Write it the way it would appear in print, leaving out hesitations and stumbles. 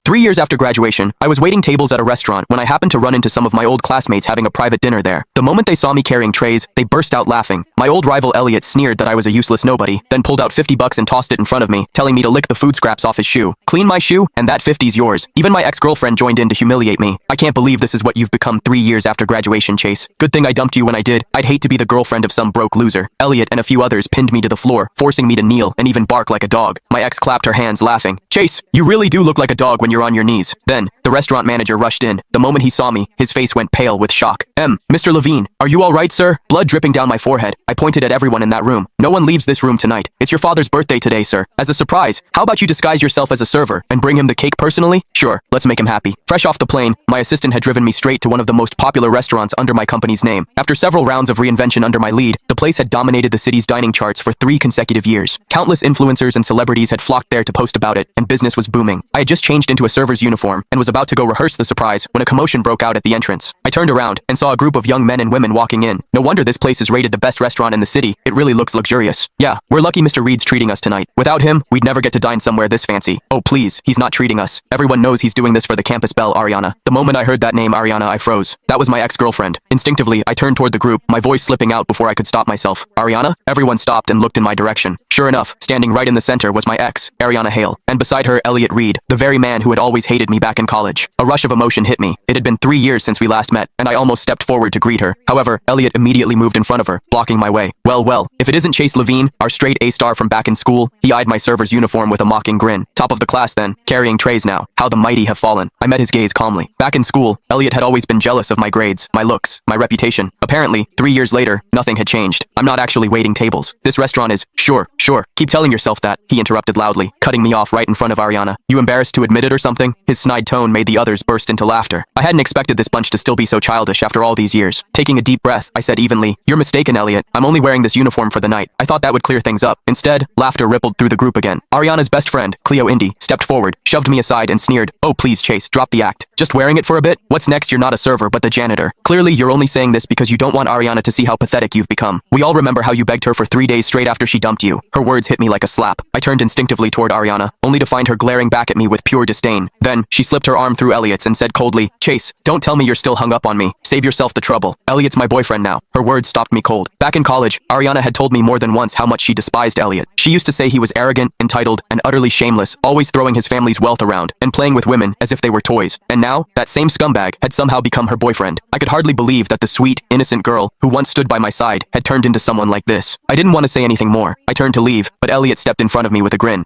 3 years after graduation, I was waiting tables at a restaurant when I happened to run into some of my old classmates having a private dinner there. The moment they saw me carrying trays, they burst out laughing. My old rival Elliot sneered that I was a useless nobody, then pulled out $50 and tossed it in front of me, telling me to lick the food scraps off his shoe. Clean my shoe, and that 50's yours. Even my ex-girlfriend joined in to humiliate me. I can't believe this is what you've become 3 years after graduation, Chase. Good thing I dumped you when I did. I'd hate to be the girlfriend of some broke loser. Elliot and a few others pinned me to the floor, forcing me to kneel and even bark like a dog. My ex clapped her hands, laughing. Chase, you really do look like a dog when you're on your knees. Then, the restaurant manager rushed in. The moment he saw me, his face went pale with shock. Mr. Levine, are you all right, sir? Blood dripping down my forehead. I pointed at everyone in that room. No one leaves this room tonight. It's your father's birthday today, sir. As a surprise, how about you disguise yourself as a server and bring him the cake personally? Sure, let's make him happy. Fresh off the plane, my assistant had driven me straight to one of the most popular restaurants under my company's name. After several rounds of reinvention under my lead, the place had dominated the city's dining charts for 3 consecutive years. Countless influencers and celebrities had flocked there to post about it, and business was booming. I had just changed into a server's uniform and was about to go rehearse the surprise when a commotion broke out at the entrance. I turned around and saw a group of young men and women walking in. No wonder this place is rated the best restaurant in the city. It really looks luxurious. Yeah, we're lucky Mr. Reed's treating us tonight. Without him, we'd never get to dine somewhere this fancy. Oh please, he's not treating us. Everyone knows he's doing this for the campus belle Ariana. The moment I heard that name Ariana, I froze. That was my ex-girlfriend. Instinctively, I turned toward the group, my voice slipping out before I could stop myself. Ariana? Everyone stopped and looked in my direction. Sure enough, standing right in the center was my ex, Ariana Hale, and beside her, Elliot Reed, the very man who had always hated me back in college. A rush of emotion hit me. It had been 3 years since we last met, and I almost stepped forward to greet her. However, Elliot immediately moved in front of her, blocking my way. Well, if it isn't Chase Levine, our straight A star from back in school, he eyed my server's uniform with a mocking grin. Top of the class then, carrying trays now. How the mighty have fallen. I met his gaze calmly. Back in school, Elliot had always been jealous of my grades, my looks, my reputation. Apparently, 3 years later, nothing had changed. I'm not actually waiting tables. This restaurant is, sure. Keep telling yourself that, he interrupted loudly, cutting me off right in front of Ariana. You embarrassed to admit it or something? His snide tone made the others burst into laughter. I hadn't expected this bunch to still be so childish after all these years. Taking a deep breath, I said evenly, "You're mistaken, Elliot. I'm only wearing this uniform for the night." I thought that would clear things up. Instead, laughter rippled through the group again. Ariana's best friend, Cleo Indy, stepped forward, shoved me aside and sneered, "Oh please, Chase, drop the act. Just wearing it for a bit? What's next? You're not a server, but the janitor. Clearly, you're only saying this because you don't want Ariana to see how pathetic you've become. We all remember how you begged her for 3 days straight after she dumped you." Her words hit me like a slap. I turned instinctively toward Ariana, only to find her glaring back at me with pure disdain. Then, she slipped her arm through Elliot's and said coldly, "Chase, don't tell me you're still hung up on me. Save yourself the trouble. Elliot's my boyfriend now." Her words stopped me cold. Back in college, Ariana had told me more than once how much she despised Elliot. She used to say he was arrogant, entitled, and utterly shameless, always throwing his family's wealth around, and playing with women as if they were toys. And now, that same scumbag had somehow become her boyfriend. I could hardly believe that the sweet, innocent girl, who once stood by my side, had turned into someone like this. I didn't want to say anything more. I turned to leave, but Elliot stepped in front of me with a grin.